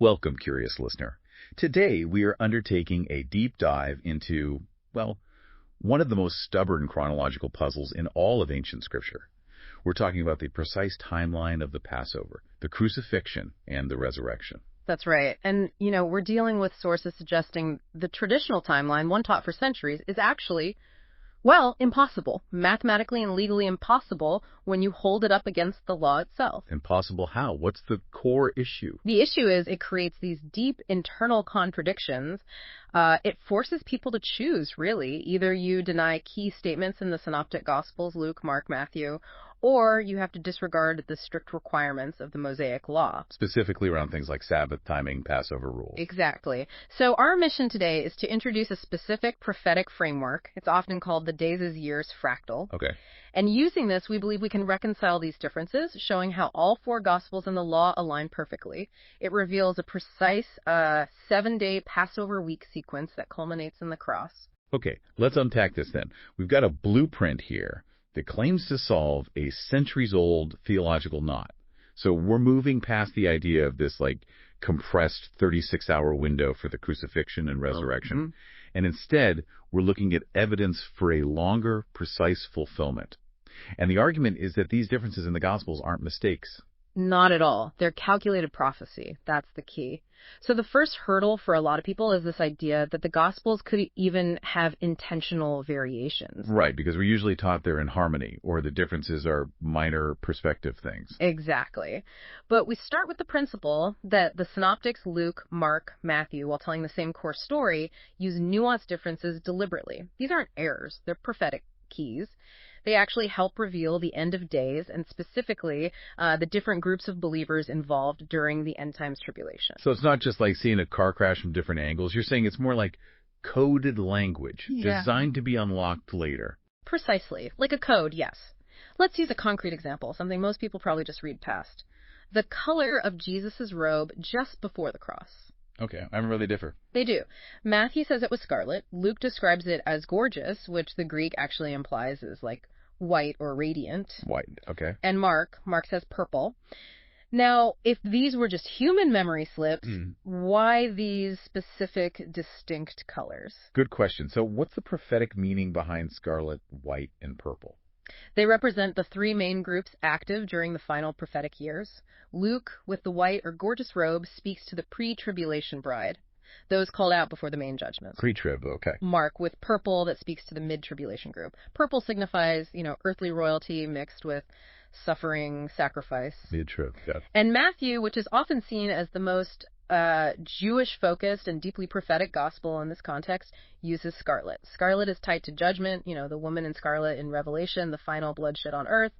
Welcome, curious listener. Today we are undertaking a deep dive into, well, one of the most stubborn chronological puzzles in all of ancient scripture. We're talking about the precise timeline of the Passover, the crucifixion, and the resurrection. That's right. And, we're dealing with sources suggesting the traditional timeline, one taught for centuries, is actually, impossible. Mathematically and legally impossible when you hold it up against the law itself. Impossible how? What's the core issue? The issue is it creates these deep internal contradictions. It forces people to choose, really. Either you deny key statements in the Synoptic Gospels, Luke, Mark, Matthew, or you have to disregard the strict requirements of the Mosaic Law. Specifically around things like Sabbath timing, Passover rules. Exactly. So our mission today is to introduce a specific prophetic framework. It's often called the days as years fractal. Okay. And using this, we believe we can reconcile these differences, showing how all four Gospels and the law align perfectly. It reveals a precise 7-day Passover week sequence that culminates in the cross. Okay, let's unpack this then. We've got a blueprint here that claims to solve a centuries-old theological knot. So we're moving past the idea of this, compressed 36-hour window for the crucifixion and resurrection. Mm-hmm. And instead, we're looking at evidence for a longer, precise fulfillment. And the argument is that these differences in the Gospels aren't mistakes. Not at all. They're calculated prophecy. That's the key. So the first hurdle for a lot of people is this idea that the Gospels could even have intentional variations. Right, because we're usually taught they're in harmony, or the differences are minor perspective things. Exactly. But we start with the principle that the synoptics, Luke, Mark, Matthew, while telling the same core story, use nuanced differences deliberately. These aren't errors. They're prophetic keys. They actually help reveal the end of days and specifically the different groups of believers involved during the end times tribulation. So it's not just like seeing a car crash from different angles. You're saying it's more like coded language designed to be unlocked later. Precisely. Like a code, yes. Let's use a concrete example, something most people probably just read past. The color of Jesus' robe just before the cross. Okay, I remember they differ. They do. Matthew says it was scarlet. Luke describes it as gorgeous, which the Greek actually implies is like white or radiant. White, okay. And Mark says purple. Now, if these were just human memory slips, why these specific distinct colors? Good question. So what's the prophetic meaning behind scarlet, white, and purple? They represent the three main groups active during the final prophetic years. Luke, with the white or gorgeous robe, speaks to the pre-tribulation bride, those called out before the main judgment. Pre-trib, okay. Mark, with purple, that speaks to the mid-tribulation group. Purple signifies, earthly royalty mixed with suffering, sacrifice. Mid-trib, yeah. And Matthew, which is often seen as the most Jewish-focused and deeply prophetic gospel in this context, uses scarlet. Scarlet is tied to judgment, the woman in scarlet in Revelation, the final bloodshed on earth.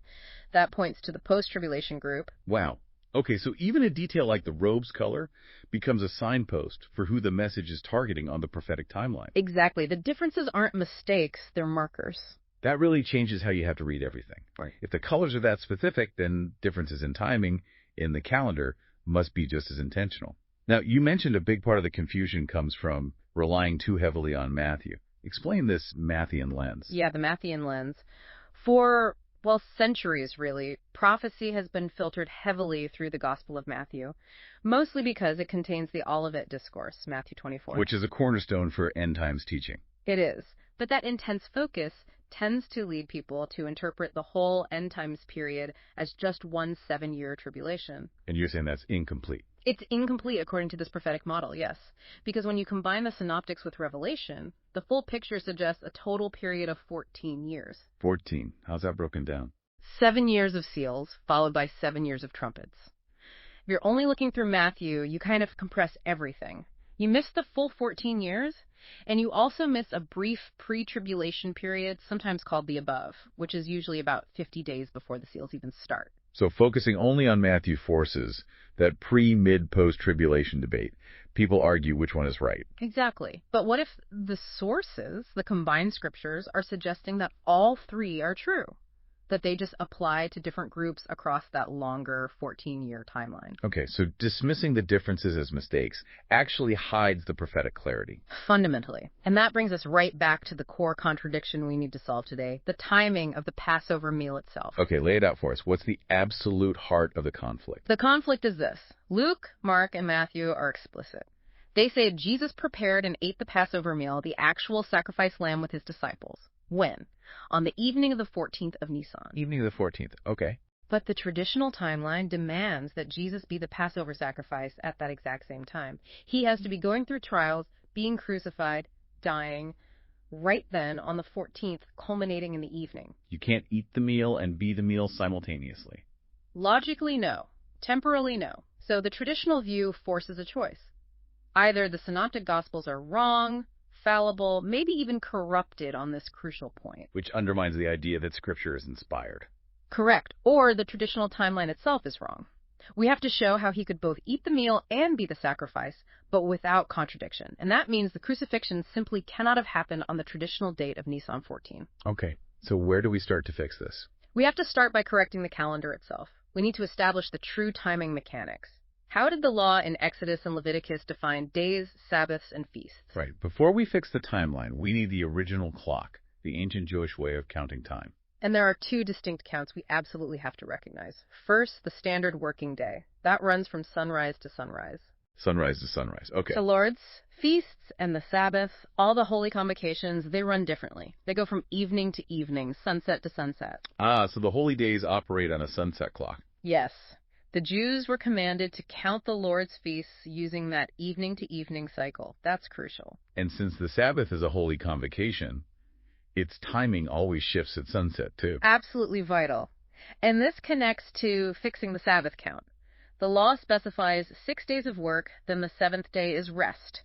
That points to the post-tribulation group. Wow. Okay, so even a detail like the robe's color becomes a signpost for who the message is targeting on the prophetic timeline. Exactly. The differences aren't mistakes, they're markers. That really changes how you have to read everything. Right. If the colors are that specific, then differences in timing in the calendar must be just as intentional. Now, you mentioned a big part of the confusion comes from relying too heavily on Matthew. Explain this Matthean lens. Yeah, the Matthean lens. For centuries, really, prophecy has been filtered heavily through the Gospel of Matthew, mostly because it contains the Olivet Discourse, Matthew 24. Which is a cornerstone for end times teaching. It is. But that intense focus tends to lead people to interpret the whole end times period as just one 7-year tribulation. And you're saying that's incomplete? It's incomplete according to this prophetic model, yes. Because when you combine the synoptics with Revelation, the full picture suggests a total period of 14 years. 14. How's that broken down? 7 years of seals, followed by 7 years of trumpets. If you're only looking through Matthew, you kind of compress everything. You miss the full 14 years, and you also miss a brief pre-tribulation period, sometimes called the above, which is usually about 50 days before the seals even start. So focusing only on Matthew forces that pre-, mid-, post-tribulation debate. People argue which one is right. Exactly. But what if the sources, the combined scriptures, are suggesting that all three are true? that they just apply to different groups across that longer 14-year timeline. Okay, so dismissing the differences as mistakes actually hides the prophetic clarity. Fundamentally. And that brings us right back to the core contradiction we need to solve today, the timing of the Passover meal itself. Okay, lay it out for us. What's the absolute heart of the conflict? The conflict is this. Luke, Mark, and Matthew are explicit. They say Jesus prepared and ate the Passover meal, the actual sacrificed lamb, with his disciples. When? On the evening of the 14th of Nisan. Evening of the 14th. Okay. But the traditional timeline demands that Jesus be the Passover sacrifice at that exact same time. He has to be going through trials, being crucified, dying, right then on the 14th, culminating in the evening. You can't eat the meal and be the meal simultaneously. Logically, no. Temporally, no. So the traditional view forces a choice. Either the Synoptic Gospels are wrong, fallible, maybe even corrupted on this crucial point. Which undermines the idea that Scripture is inspired. Correct. Or the traditional timeline itself is wrong. We have to show how he could both eat the meal and be the sacrifice, but without contradiction. And that means the crucifixion simply cannot have happened on the traditional date of Nisan 14. Okay, so where do we start to fix this? We have to start by correcting the calendar itself. We need to establish the true timing mechanics. How did the law in Exodus and Leviticus define days, Sabbaths, and feasts? Right. Before we fix the timeline, we need the original clock, the ancient Jewish way of counting time. And there are two distinct counts we absolutely have to recognize. First, the standard working day. That runs from sunrise to sunrise. Sunrise to sunrise. Okay. The Lord's feasts and the Sabbath, all the holy convocations, they run differently. They go from evening to evening, sunset to sunset. Ah, so the holy days operate on a sunset clock. Yes. The Jews were commanded to count the Lord's feasts using that evening-to-evening cycle. That's crucial. And since the Sabbath is a holy convocation, its timing always shifts at sunset, too. Absolutely vital. And this connects to fixing the Sabbath count. The law specifies 6 days of work, then the seventh day is rest.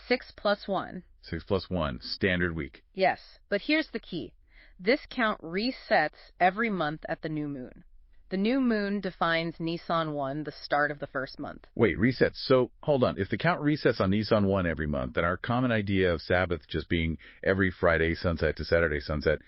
6 plus 1. 6 plus 1, standard week. Yes, but here's the key. This count resets every month at the new moon. The new moon defines Nisan 1, the start of the first month. Wait, resets. So, hold on. If the count resets on Nisan 1 every month, then our common idea of Sabbath just being every Friday sunset to Saturday sunset,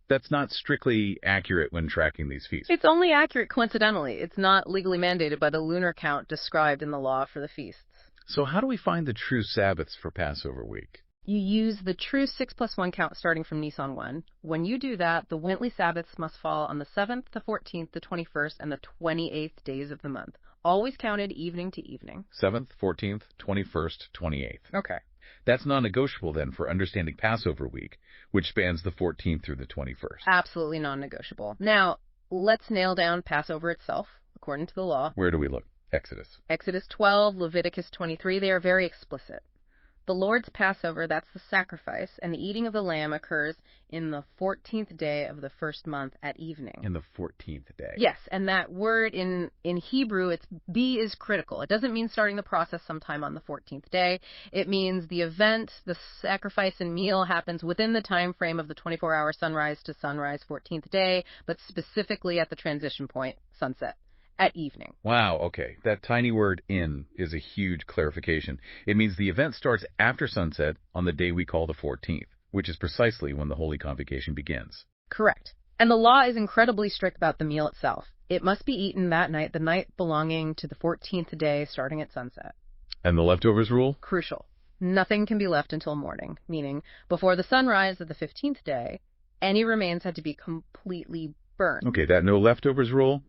that's not strictly accurate when tracking these feasts. It's only accurate coincidentally. It's not legally mandated by the lunar count described in the law for the feasts. So how do we find the true Sabbaths for Passover week? You use the true 6 plus 1 count starting from Nisan 1. When you do that, the Wintley Sabbaths must fall on the 7th, the 14th, the 21st, and the 28th days of the month. Always counted evening to evening. 7th, 14th, 21st, 28th. Okay. That's non-negotiable then for understanding Passover week, which spans the 14th through the 21st. Absolutely non-negotiable. Now, let's nail down Passover itself, according to the law. Where do we look? Exodus. Exodus 12, Leviticus 23, they are very explicit. The Lord's Passover, that's the sacrifice, and the eating of the lamb occurs in the 14th day of the first month at evening. In the 14th day. Yes, and that word in Hebrew, it's B is critical. It doesn't mean starting the process sometime on the 14th day. It means the event, the sacrifice and meal happens within the time frame of the 24-hour sunrise to sunrise 14th day, but specifically at the transition point, sunset. At evening. Wow, okay. That tiny word in is a huge clarification. It means the event starts after sunset on the day we call the 14th, which is precisely when the Holy Convocation begins. Correct. And the law is incredibly strict about the meal itself. It must be eaten that night, the night belonging to the 14th day, starting at sunset. And the leftovers rule? Crucial. Nothing can be left until morning, meaning before the sunrise of the 15th day, any remains had to be completely burned. Okay, that no leftovers rule?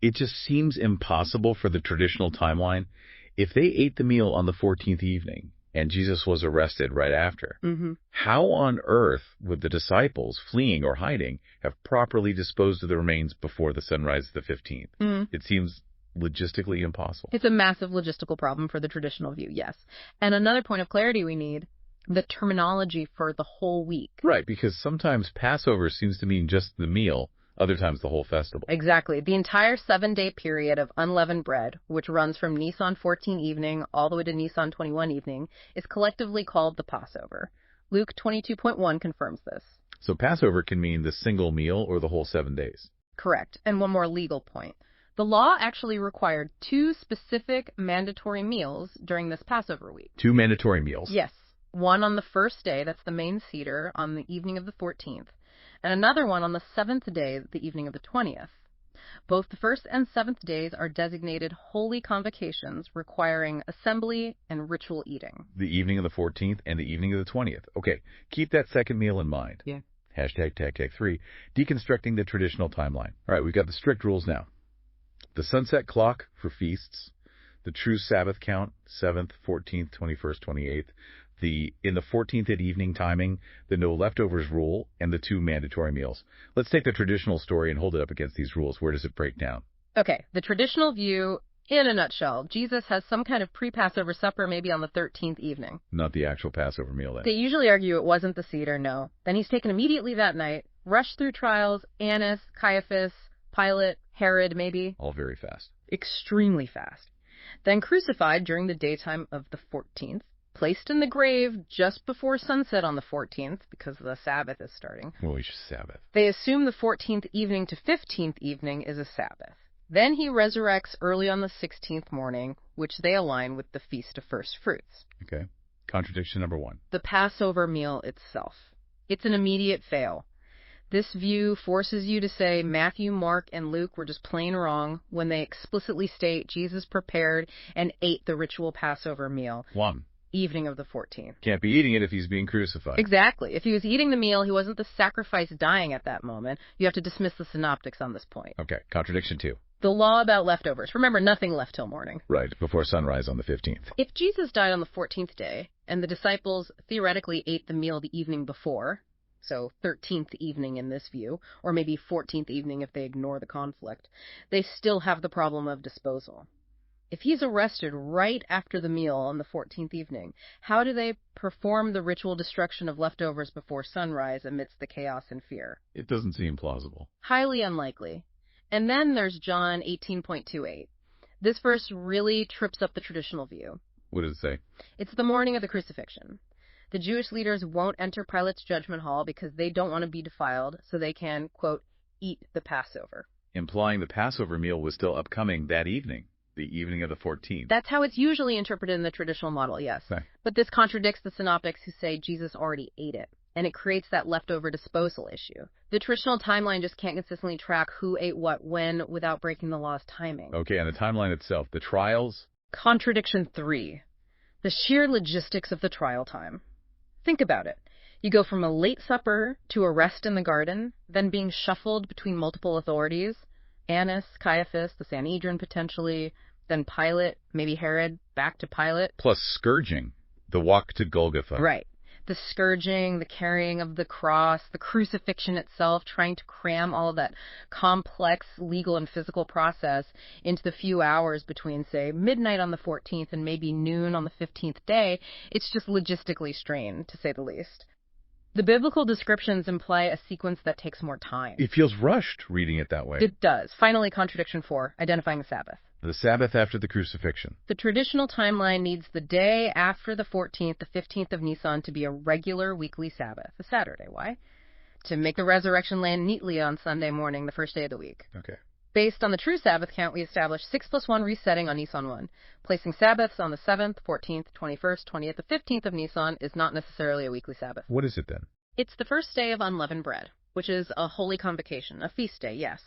It just seems impossible for the traditional timeline. If they ate the meal on the 14th evening and Jesus was arrested right after, how on earth would the disciples, fleeing or hiding, have properly disposed of the remains before the sunrise of the 15th? It seems logistically impossible. It's a massive logistical problem for the traditional view, yes. And another point of clarity we need, the terminology for the whole week. Right, because sometimes Passover seems to mean just the meal, other times the whole festival. Exactly. The entire 7-day period of unleavened bread, which runs from Nisan 14 evening all the way to Nisan 21 evening, is collectively called the Passover. Luke 22.1 confirms this. So Passover can mean the single meal or the whole 7 days. Correct. And one more legal point. The law actually required 2 specific mandatory meals during this Passover week. 2 mandatory meals? Yes. One on the first day, that's the main Seder, on the evening of the 14th. and another one on the 7th day, the evening of the 20th. Both the 1st and 7th days are designated holy convocations requiring assembly and ritual eating. The evening of the 14th and the evening of the 20th. Okay, keep that second meal in mind. Yeah. Hashtag tag 3, deconstructing the traditional timeline. All right, we've got the strict rules now. The sunset clock for feasts, the true Sabbath count, 7th, 14th, 21st, 28th, in the 14th at evening timing, the no leftovers rule, and the 2 mandatory meals. Let's take the traditional story and hold it up against these rules. Where does it break down? Okay, the traditional view, in a nutshell, Jesus has some kind of pre-Passover supper maybe on the 13th evening. Not the actual Passover meal, then. They usually argue it wasn't the Seder, no. Then he's taken immediately that night, rushed through trials, Annas, Caiaphas, Pilate, Herod, maybe. All very fast. Extremely fast. Then crucified during the daytime of the 14th, placed in the grave just before sunset on the 14th, because the Sabbath is starting. Well, we should Sabbath. They assume the 14th evening to 15th evening is a Sabbath. Then he resurrects early on the 16th morning, which they align with the Feast of First Fruits. Okay. Contradiction number 1. The Passover meal itself. It's an immediate fail. This view forces you to say Matthew, Mark, and Luke were just plain wrong when they explicitly state Jesus prepared and ate the ritual Passover meal. 1. Evening of the 14th. Can't be eating it if he's being crucified. Exactly. If he was eating the meal, he wasn't the sacrifice dying at that moment. You have to dismiss the synoptics on this point. Okay. Contradiction 2. The law about leftovers. Remember, nothing left till morning. Right, before sunrise on the 15th. If Jesus died on the 14th day, and the disciples theoretically ate the meal the evening before, so 13th evening in this view, or maybe 14th evening if they ignore the conflict, they still have the problem of disposal. If he's arrested right after the meal on the 14th evening, how do they perform the ritual destruction of leftovers before sunrise amidst the chaos and fear? It doesn't seem plausible. Highly unlikely. And then there's John 18.28. This verse really trips up the traditional view. What does it say? It's the morning of the crucifixion. The Jewish leaders won't enter Pilate's judgment hall because they don't want to be defiled, so they can, quote, eat the Passover. Implying the Passover meal was still upcoming that evening. The evening of the 14th. That's how it's usually interpreted in the traditional model, yes. Okay. But this contradicts the synoptics who say Jesus already ate it, and it creates that leftover disposal issue. The traditional timeline just can't consistently track who ate what when without breaking the law's timing. Okay, and the timeline itself, the trials? Contradiction 3. The sheer logistics of the trial time. Think about it. You go from a late supper to arrest in the garden, then being shuffled between multiple authorities, Annas, Caiaphas, the Sanhedrin potentially, then Pilate, maybe Herod, back to Pilate. Plus scourging, the walk to Golgotha. Right. The scourging, the carrying of the cross, the crucifixion itself, trying to cram all of that complex legal and physical process into the few hours between, say, midnight on the 14th and maybe noon on the 15th day. It's just logistically strained, to say the least. The biblical descriptions imply a sequence that takes more time. It feels rushed reading it that way. It does. Finally, contradiction 4, identifying the Sabbath. The Sabbath after the crucifixion. The traditional timeline needs the day after the 14th, the 15th of Nisan, to be a regular weekly Sabbath, a Saturday. Why? To make the resurrection land neatly on Sunday morning, the first day of the week. Okay. Based on the true Sabbath count, we established 6 plus 1 resetting on Nisan 1. Placing Sabbaths on the 7th, 14th, 21st, 20th, the 15th of Nisan is not necessarily a weekly Sabbath. What is it then? It's the first day of unleavened bread, which is a holy convocation, a feast day, yes.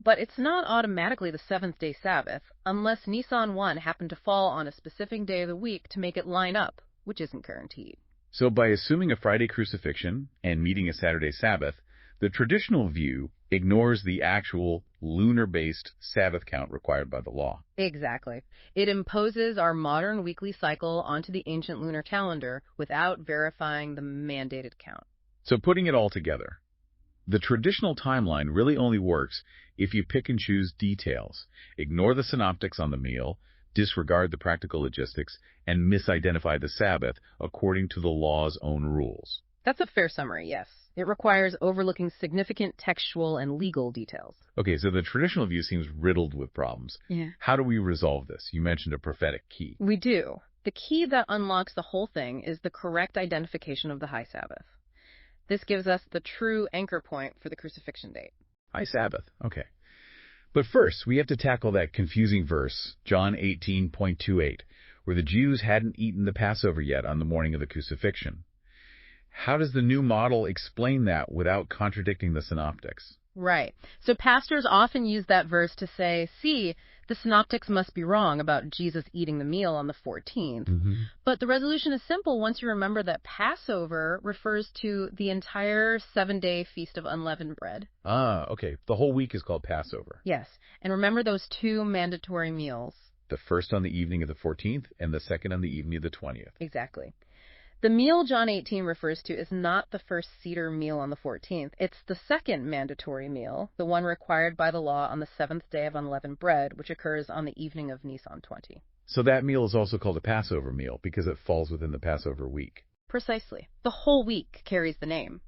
But it's not automatically the 7th-day Sabbath, unless Nisan 1 happened to fall on a specific day of the week to make it line up, which isn't guaranteed. So by assuming a Friday crucifixion and meeting a Saturday Sabbath, the traditional view ignores the actual lunar-based Sabbath count required by the law. Exactly. It imposes our modern weekly cycle onto the ancient lunar calendar without verifying the mandated count. So putting it all together, the traditional timeline really only works if you pick and choose details, ignore the synoptics on the meal, disregard the practical logistics, and misidentify the Sabbath according to the law's own rules. That's a fair summary, yes. It requires overlooking significant textual and legal details. Okay, so the traditional view seems riddled with problems. Yeah. How do we resolve this? You mentioned a prophetic key. We do. The key that unlocks the whole thing is the correct identification of the high Sabbath. This gives us the true anchor point for the crucifixion date. High Sabbath, okay. But first, we have to tackle that confusing verse, John 18.28, where the Jews hadn't eaten the Passover yet on the morning of the crucifixion. How does the new model explain that without contradicting the synoptics? Right. So pastors often use that verse to say, see, the synoptics must be wrong about Jesus eating the meal on the 14th. But the resolution is simple once you remember that Passover refers to the entire 7-day Feast of Unleavened Bread. Ah, okay. The whole week is called Passover. Yes. And remember those two mandatory meals. The first on the evening of the 14th and the second on the evening of the 20th. Exactly. The meal John 18 refers to is not the first Seder meal on the 14th. It's the second mandatory meal, the one required by the law on the 7th day of unleavened bread, which occurs on the evening of Nisan 20. So that meal is also called a Passover meal because it falls within the Passover week. Precisely. The whole week carries the name.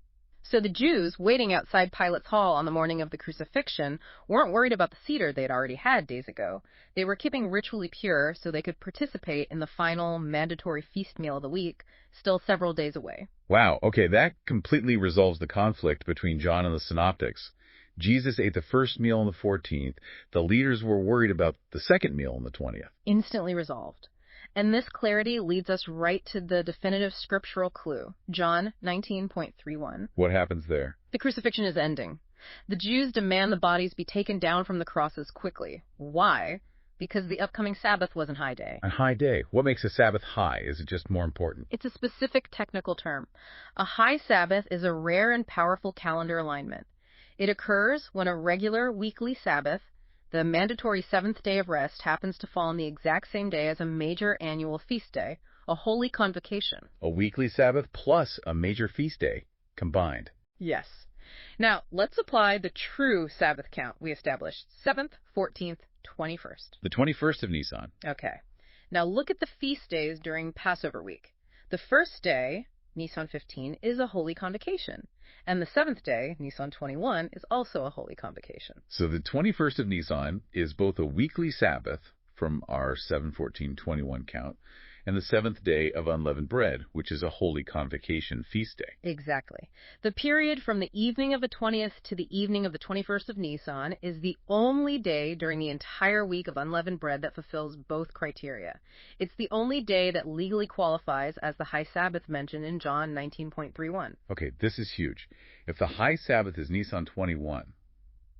So the Jews, waiting outside Pilate's hall on the morning of the crucifixion, weren't worried about the Seder they'd already had days ago. They were keeping ritually pure so they could participate in the final mandatory feast meal of the week, still several days away. Wow, okay, that completely resolves the conflict between John and the synoptics. Jesus ate the first meal on the 14th. The leaders were worried about the second meal on the 20th. Instantly resolved. And this clarity leads us right to the definitive scriptural clue, John 19.31. What happens there? The crucifixion is ending. The Jews demand the bodies be taken down from the crosses quickly. Why? Because the upcoming Sabbath wasn't high day. A high day. What makes a Sabbath high? Is it just more important? It's a specific technical term. A high Sabbath is a rare and powerful calendar alignment. It occurs when a regular weekly Sabbath, the mandatory seventh day of rest, happens to fall on the exact same day as a major annual feast day, a holy convocation. A weekly Sabbath plus a major feast day combined. Yes. Now, let's apply the true Sabbath count we established. 7th, 14th, 21st. The 21st of Nisan. Okay. Now look at the feast days during Passover week. The first day, Nisan 15, is a holy convocation. And the seventh day, Nisan 21, is also a holy convocation. So the 21st of Nisan is both a weekly Sabbath from our 7-14-21 count, and the seventh day of unleavened bread, which is a holy convocation feast day. Exactly. The period from the evening of the 20th to the evening of the 21st of Nisan is the only day during the entire week of unleavened bread that fulfills both criteria. It's the only day that legally qualifies as the high Sabbath mentioned in John 19.31. Okay, this is huge. If the high Sabbath is Nisan 21,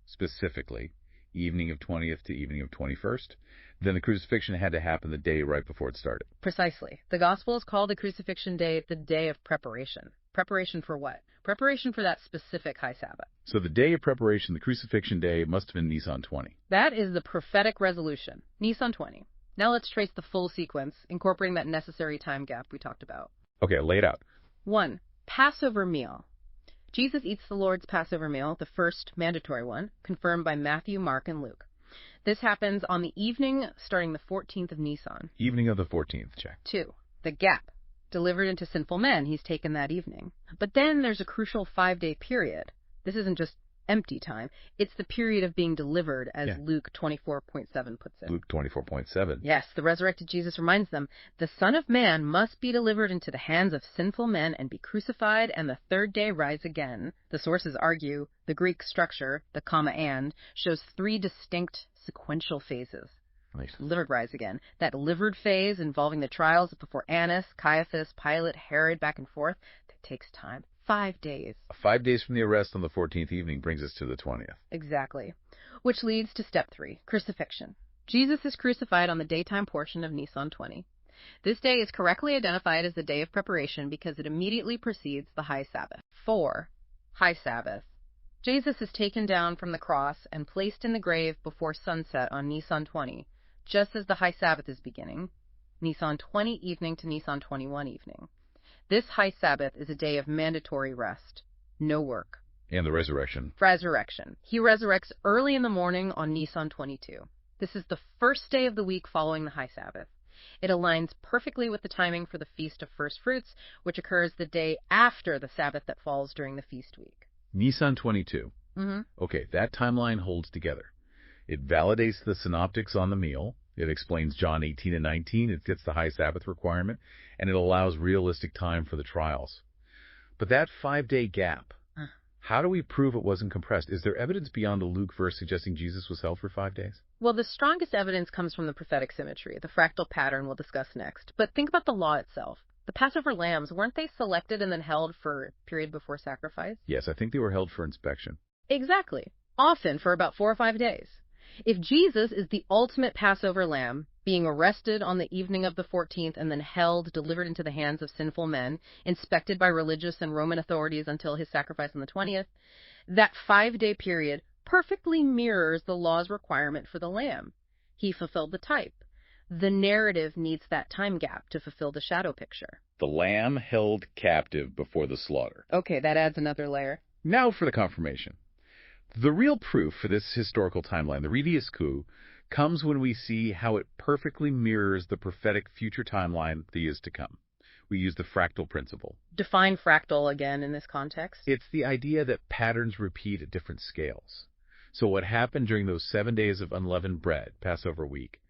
specifically, evening of 20th to evening of 21st, then the crucifixion had to happen the day right before it started. Precisely. The Gospels call the crucifixion day the day of preparation. Preparation for what? Preparation for that specific high Sabbath. So the day of preparation, the crucifixion day, must have been Nisan 20. That is the prophetic resolution, Nisan 20. Now let's trace the full sequence, incorporating that necessary time gap we talked about. Okay, lay it out. 1. Passover meal. Jesus eats the Lord's Passover meal, the first mandatory one, confirmed by Matthew, Mark, and Luke. This happens on the evening starting the 14th of Nisan. Evening of the 14th, check. 2. The gap. Delivered into sinful men, he's taken that evening. But then there's a crucial 5-day period. This isn't just empty time. It's the period of being delivered, as Luke 24.7 puts it. Luke 24.7. Yes, the resurrected Jesus reminds them, the Son of Man must be delivered into the hands of sinful men and be crucified and the third day rise again. The sources argue the Greek structure, the comma and, shows 3 distinct sequential phases. Nice. Delivered, rise again. That delivered phase involving the trials before Annas, Caiaphas, Pilate, Herod, back and forth, that takes time. 5 days. 5 days from the arrest on the 14th evening brings us to the 20th. Exactly. Which leads to step 3, crucifixion. Jesus is crucified on the daytime portion of Nisan 20. This day is correctly identified as the day of preparation because it immediately precedes the high Sabbath. 4. High Sabbath. Jesus is taken down from the cross and placed in the grave before sunset on Nisan 20, just as the high Sabbath is beginning, Nisan 20 evening to Nisan 21 evening. This high Sabbath is a day of mandatory rest, no work. And the resurrection. Resurrection. He resurrects early in the morning on Nisan 22. This is the first day of the week following the high Sabbath. It aligns perfectly with the timing for the Feast of First Fruits, which occurs the day after the Sabbath that falls during the feast week. Nisan 22. Mm-hmm. Okay, that timeline holds together. It validates the synoptics on the meal. It explains John 18 and 19. It fits the high Sabbath requirement, and it allows realistic time for the trials. But that 5-day gap, how do we prove it wasn't compressed? Is there evidence beyond the Luke verse suggesting Jesus was held for 5 days? Well, the strongest evidence comes from the prophetic symmetry, the fractal pattern we'll discuss next. But think about the law itself. The Passover lambs, weren't they selected and then held for a period before sacrifice? Yes, I think they were held for inspection. Exactly. Often for about 4 or 5 days. If Jesus is the ultimate Passover lamb, being arrested on the evening of the 14th and then held, delivered into the hands of sinful men, inspected by religious and Roman authorities until his sacrifice on the 20th, that 5-day period perfectly mirrors the law's requirement for the lamb. He fulfilled the type. The narrative needs that time gap to fulfill the shadow picture. The lamb held captive before the slaughter. Okay, that adds another layer. Now for the confirmation. The real proof for this historical timeline, the Redius coup, comes when we see how it perfectly mirrors the prophetic future timeline that is to come. We use the fractal principle. Define fractal again in this context. It's the idea that patterns repeat at different scales. So what happened during those 7 days of unleavened bread, Passover week,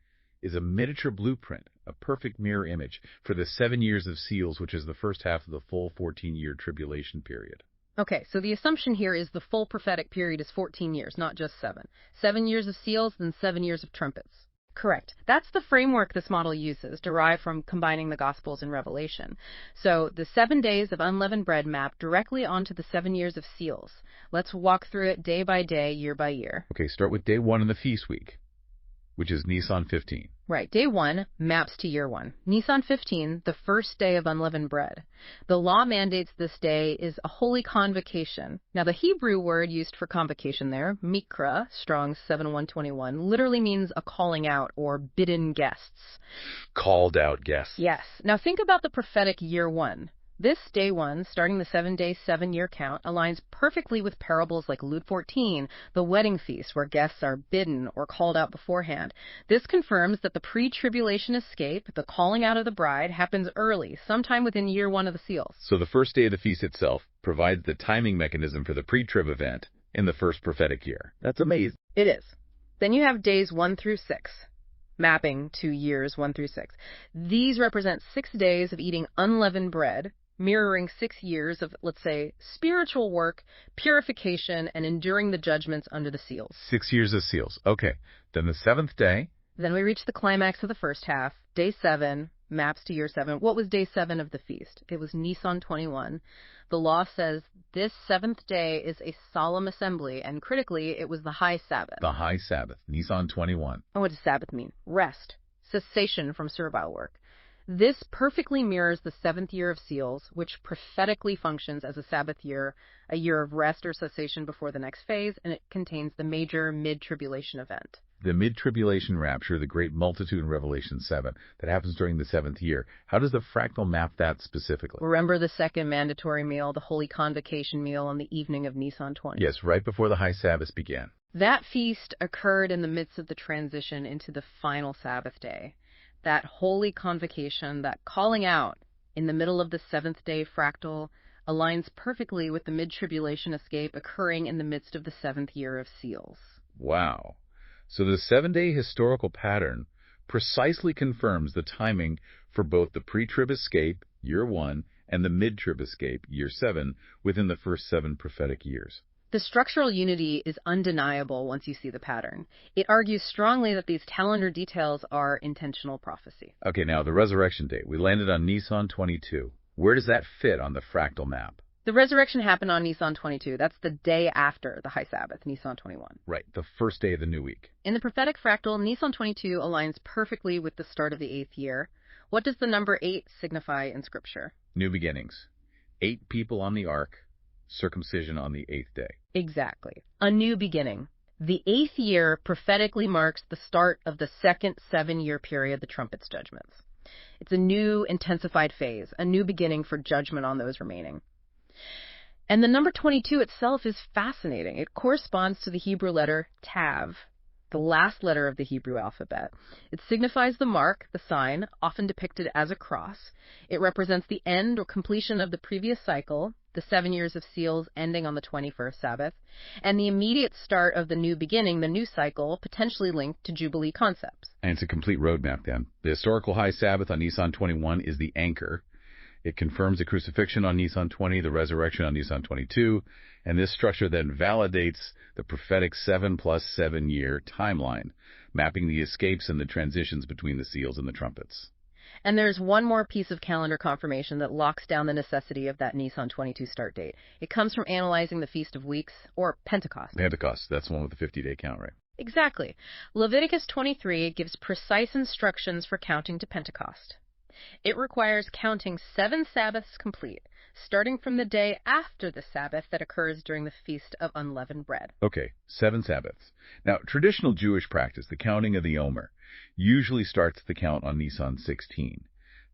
is a miniature blueprint, a perfect mirror image for the 7 years of seals, which is the first half of the full 14-year tribulation period. Okay, so the assumption here is the full prophetic period is 14 years, not just 7. 7 years of seals, then 7 years of trumpets. Correct. That's the framework this model uses, derived from combining the Gospels and Revelation. So the 7 days of unleavened bread map directly onto the 7 years of seals. Let's walk through it day by day, year by year. Okay, start with day 1 in the feast week, which is Nisan 15. Right. Day 1 maps to year 1. Nisan 15, the first day of unleavened bread. The law mandates this day is a holy convocation. Now, the Hebrew word used for convocation there, mikra, Strong's 7121, literally means a calling out or bidden guests. Called out guests. Yes. Now, think about the prophetic year 1. This day 1, starting the 7-day, 7-year count, aligns perfectly with parables like Luke 14, the wedding feast, where guests are bidden or called out beforehand. This confirms that the pre-tribulation escape, the calling out of the bride, happens early, sometime within year 1 of the seals. So the first day of the feast itself provides the timing mechanism for the pre-trib event in the first prophetic year. That's amazing. It is. Then you have days 1 through 6. Mapping to years 1 through 6. These represent 6 days of eating unleavened bread, mirroring 6 years of, let's say, spiritual work, purification, and enduring the judgments under the seals. 6 years of seals. Okay. Then the 7th day. Then we reach the climax of the first half. Day 7 maps to year 7. What was day 7 of the feast? It was Nisan 21. The law says this 7th day is a solemn assembly, and critically, it was the high Sabbath. The high Sabbath, Nisan 21. And what does Sabbath mean? Rest, cessation from servile work. This perfectly mirrors the 7th year of seals, which prophetically functions as a Sabbath year, a year of rest or cessation before the next phase, and it contains the major mid-tribulation event. The mid-tribulation rapture, the great multitude in Revelation 7, that happens during the 7th year. How does the fractal map that specifically? Remember the second mandatory meal, the Holy Convocation meal on the evening of Nisan 20? Yes, right before the high Sabbath began. That feast occurred in the midst of the transition into the final Sabbath day. That holy convocation, that calling out in the middle of the 7th day fractal, aligns perfectly with the mid-tribulation escape occurring in the midst of the 7th year of seals. Wow. So the 7-day historical pattern precisely confirms the timing for both the pre-trib escape, year 1, and the mid-trib escape, year 7, within the first 7 prophetic years. The structural unity is undeniable once you see the pattern. It argues strongly that these calendar details are intentional prophecy. Okay, now the resurrection date. We landed on Nisan 22. Where does that fit on the fractal map? The resurrection happened on Nisan 22. That's the day after the high Sabbath, Nisan 21. Right, the first day of the new week. In the prophetic fractal, Nisan 22 aligns perfectly with the start of the 8th year. What does the number 8 signify in Scripture? New beginnings. 8 people on the ark, circumcision on the 8th day. Exactly. A new beginning. The 8th year prophetically marks the start of the second 7-year period, the trumpets judgments. It's a new intensified phase, a new beginning for judgment on those remaining. And the number 22 itself is fascinating. It corresponds to the Hebrew letter Tav, the last letter of the Hebrew alphabet. It signifies the mark, the sign, often depicted as a cross. It represents the end or completion of the previous cycle, the 7 years of seals ending on the 21st Sabbath, and the immediate start of the new beginning, the new cycle, potentially linked to Jubilee concepts. And it's a complete roadmap then. The historical high Sabbath on Nisan 21 is the anchor. It confirms the crucifixion on Nisan 20, the resurrection on Nisan 22, and this structure then validates the prophetic 7 plus 7 year timeline, mapping the escapes and the transitions between the seals and the trumpets. And there's one more piece of calendar confirmation that locks down the necessity of that Nisan 22 start date. It comes from analyzing the Feast of Weeks, or Pentecost. Pentecost, that's the one with the 50-day count, right? Exactly. Leviticus 23 gives precise instructions for counting to Pentecost. It requires counting 7 Sabbaths complete, starting from the day after the Sabbath that occurs during the Feast of Unleavened Bread. Okay, 7 Sabbaths. Now, traditional Jewish practice, the counting of the Omer, usually starts the count on Nisan 16.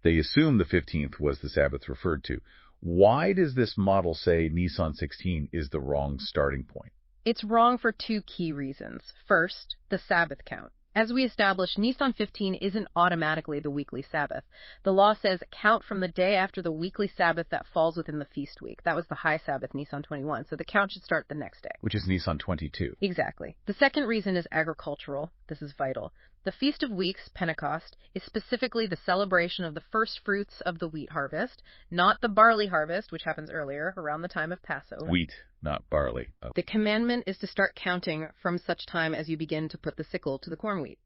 They assume the 15th was the Sabbath referred to. Why does this model say Nisan 16 is the wrong starting point? It's wrong for 2 key reasons. First, the Sabbath count. As we established, Nisan 15 isn't automatically the weekly Sabbath. The law says count from the day after the weekly Sabbath that falls within the feast week. That was the high Sabbath, Nisan 21, so the count should start the next day. Which is Nisan 22. Exactly. The second reason is agricultural. This is vital. The Feast of Weeks, Pentecost, is specifically the celebration of the first fruits of the wheat harvest, not the barley harvest, which happens earlier, around the time of Passover. Wheat, not barley. Oh. The commandment is to start counting from such time as you begin to put the sickle to the corn wheat.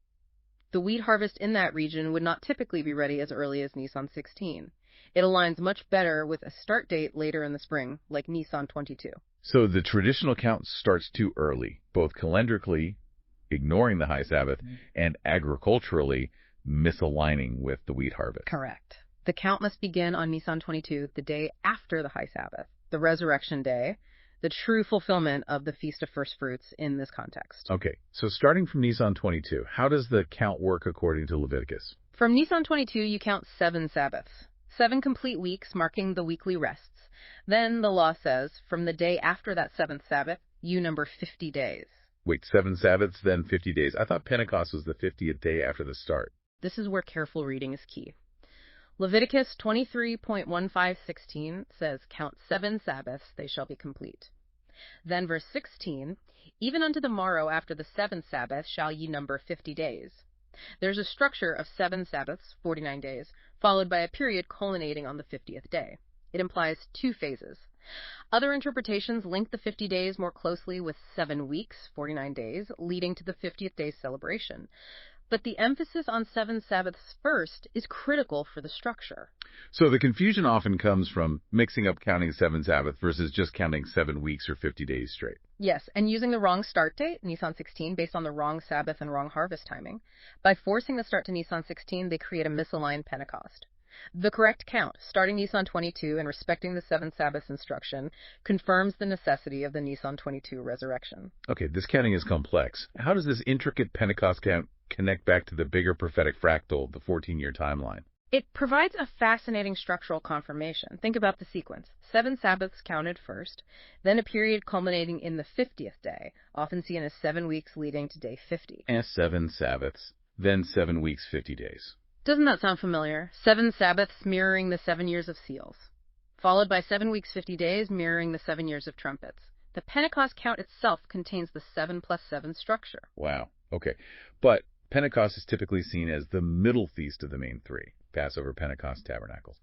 The wheat harvest in that region would not typically be ready as early as Nisan 16. It aligns much better with a start date later in the spring, like Nisan 22. So the traditional count starts too early, both calendarically, ignoring the high Sabbath, and agriculturally, misaligning with the wheat harvest. Correct. The count must begin on Nisan 22, the day after the high Sabbath, the resurrection day, the true fulfillment of the Feast of First Fruits in this context. Okay, so starting from Nisan 22, how does the count work according to Leviticus? From Nisan 22, you count 7 Sabbaths, 7 complete weeks marking the weekly rests. Then the law says, from the day after that 7th Sabbath, you number 50 days. Wait, 7 Sabbaths, then 50 days. I thought Pentecost was the 50th day after the start. This is where careful reading is key. Leviticus 23.15:16 says, count 7 Sabbaths, they shall be complete. Then verse 16, even unto the morrow after the 7th Sabbath shall ye number 50 days. There's a structure of 7 Sabbaths, 49 days, followed by a period culminating on the 50th day. It implies 2 phases. Other interpretations link the 50 days more closely with 7 weeks, 49 days, leading to the 50th day celebration. But the emphasis on 7 Sabbaths first is critical for the structure. So the confusion often comes from mixing up counting 7 Sabbath versus just counting 7 weeks or 50 days straight. Yes, and using the wrong start date, Nisan 16, based on the wrong Sabbath and wrong harvest timing. By forcing the start to Nisan 16, they create a misaligned Pentecost. The correct count, starting Nisan 22 and respecting the 7 Sabbaths instruction, confirms the necessity of the Nisan 22 resurrection. Okay, this counting is complex. How does this intricate Pentecost count connect back to the bigger prophetic fractal, the 14-year timeline? It provides a fascinating structural confirmation. Think about the sequence. 7 Sabbaths counted first, then a period culminating in the 50th day, often seen as 7 weeks leading to day 50. And 7 Sabbaths, then 7 weeks, 50 days. Doesn't that sound familiar? 7 Sabbaths mirroring the 7 years of seals, followed by 7 weeks, 50 days mirroring the 7 years of trumpets. The Pentecost count itself contains the 7 plus 7 structure. Wow. Okay. But Pentecost is typically seen as the middle feast of the main 3, Passover, Pentecost, Tabernacles.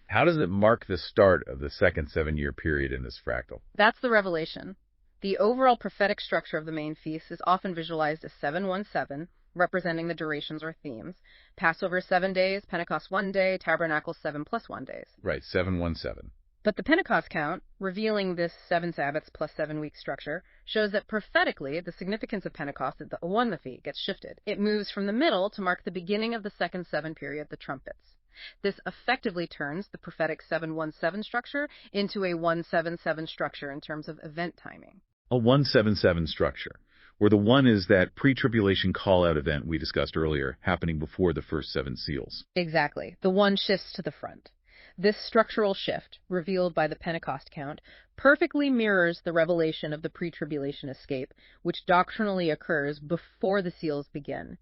How does it mark the start of the second 7-year period in this fractal? That's the revelation. The overall prophetic structure of the main feast is often visualized as 7-1-7, representing the durations or themes. Passover 7 days, Pentecost 1 day, Tabernacle 7 plus 1 days. Right, 7-1-7. But the Pentecost count, revealing this 7 Sabbaths plus 7 week structure, shows that prophetically the significance of Pentecost at the Owanlefi gets shifted. It moves from the middle to mark the beginning of the second 7 period, the trumpets. This effectively turns the prophetic 7-1-7 structure into a 1-7-7 structure in terms of event timing. A 1-7-7 structure, where the 1 is that pre-tribulation call-out event we discussed earlier, happening before the first 7 seals. Exactly. The 1 shifts to the front. This structural shift, revealed by the Pentecost count, perfectly mirrors the revelation of the pre-tribulation escape, which doctrinally occurs before the seals begin.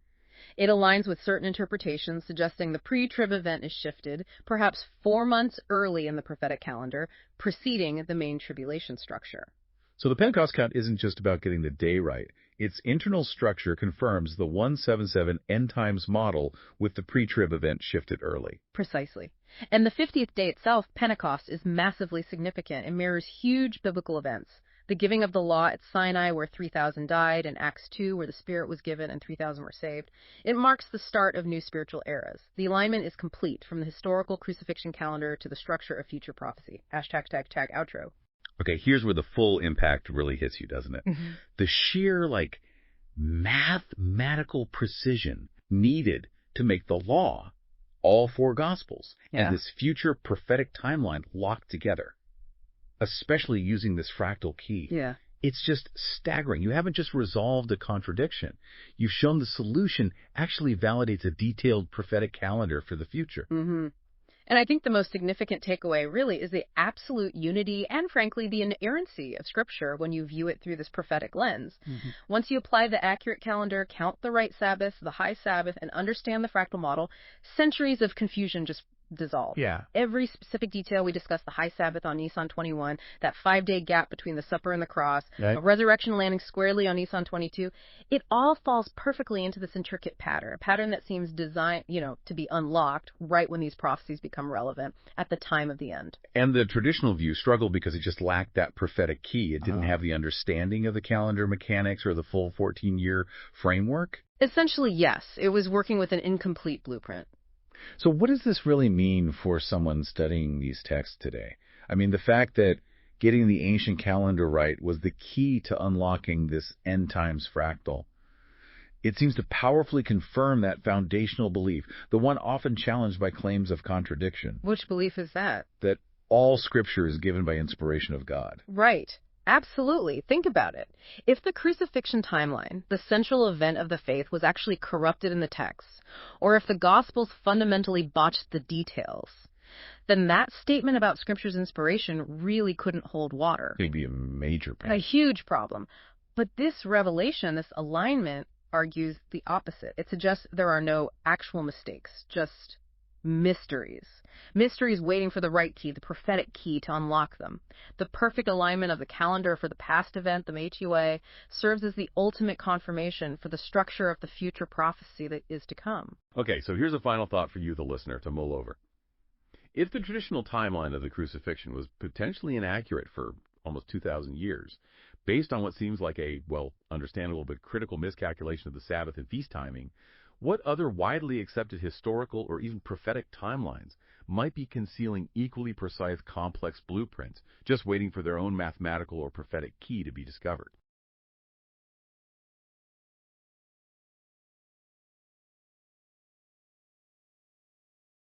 It aligns with certain interpretations suggesting the pre-trib event is shifted, perhaps 4 months early in the prophetic calendar, preceding the main tribulation structure. So the Pentecost count isn't just about getting the day right. Its internal structure confirms the 1-7-7 end times model with the pre-trib event shifted early. Precisely. And the 50th day itself, Pentecost, is massively significant and mirrors huge biblical events. The giving of the law at Sinai, where 3,000 died, and Acts 2, where the Spirit was given and 3,000 were saved. It marks the start of new spiritual eras. The alignment is complete, from the historical crucifixion calendar to the structure of future prophecy. Hashtag, tag, tag, outro. Okay, here's where the full impact really hits you, doesn't it? The sheer, mathematical precision needed to make the law, all four Gospels, and this future prophetic timeline locked together, especially using this fractal key. Yeah. It's just staggering. You haven't just resolved a contradiction. You've shown the solution actually validates a detailed prophetic calendar for the future. And I think the most significant takeaway really is the absolute unity and, frankly, the inerrancy of Scripture when you view it through this prophetic lens. Once you apply the accurate calendar, count the right Sabbath, the high Sabbath, and understand the fractal model, centuries of confusion just dissolve. Yeah. Every specific detail we discussed, the high Sabbath on Nisan 21, that 5-day gap between the supper and the cross, a resurrection landing squarely on Nisan 22, it all falls perfectly into this intricate pattern, a pattern that seems designed, to be unlocked right when these prophecies become relevant at the time of the end. And the traditional view struggled because it just lacked that prophetic key. It didn't have the understanding of the calendar mechanics or the full 14-year framework. Essentially, yes. It was working with an incomplete blueprint. So what does this really mean for someone studying these texts today? I mean, the fact that getting the ancient calendar right was the key to unlocking this end times fractal. It seems to powerfully confirm that foundational belief, the one often challenged by claims of contradiction. Which belief is that? That all Scripture is given by inspiration of God. Right. Absolutely. Think about it. If the crucifixion timeline, the central event of the faith, was actually corrupted in the texts, or if the Gospels fundamentally botched the details, then that statement about Scripture's inspiration really couldn't hold water. It'd be a major problem. A huge problem. But this revelation, this alignment, argues the opposite. It suggests there are no actual mistakes, just mysteries. Mysteries waiting for the right key, the prophetic key, to unlock them. The perfect alignment of the calendar for the past event, the HUA, serves as the ultimate confirmation for the structure of the future prophecy that is to come. Okay, so here's a final thought for you, the listener, to mull over. If the traditional timeline of the crucifixion was potentially inaccurate for almost 2,000 years, based on what seems like a, understandable but critical miscalculation of the Sabbath and feast timing, what other widely accepted historical or even prophetic timelines might be concealing equally precise, complex blueprints, just waiting for their own mathematical or prophetic key to be discovered?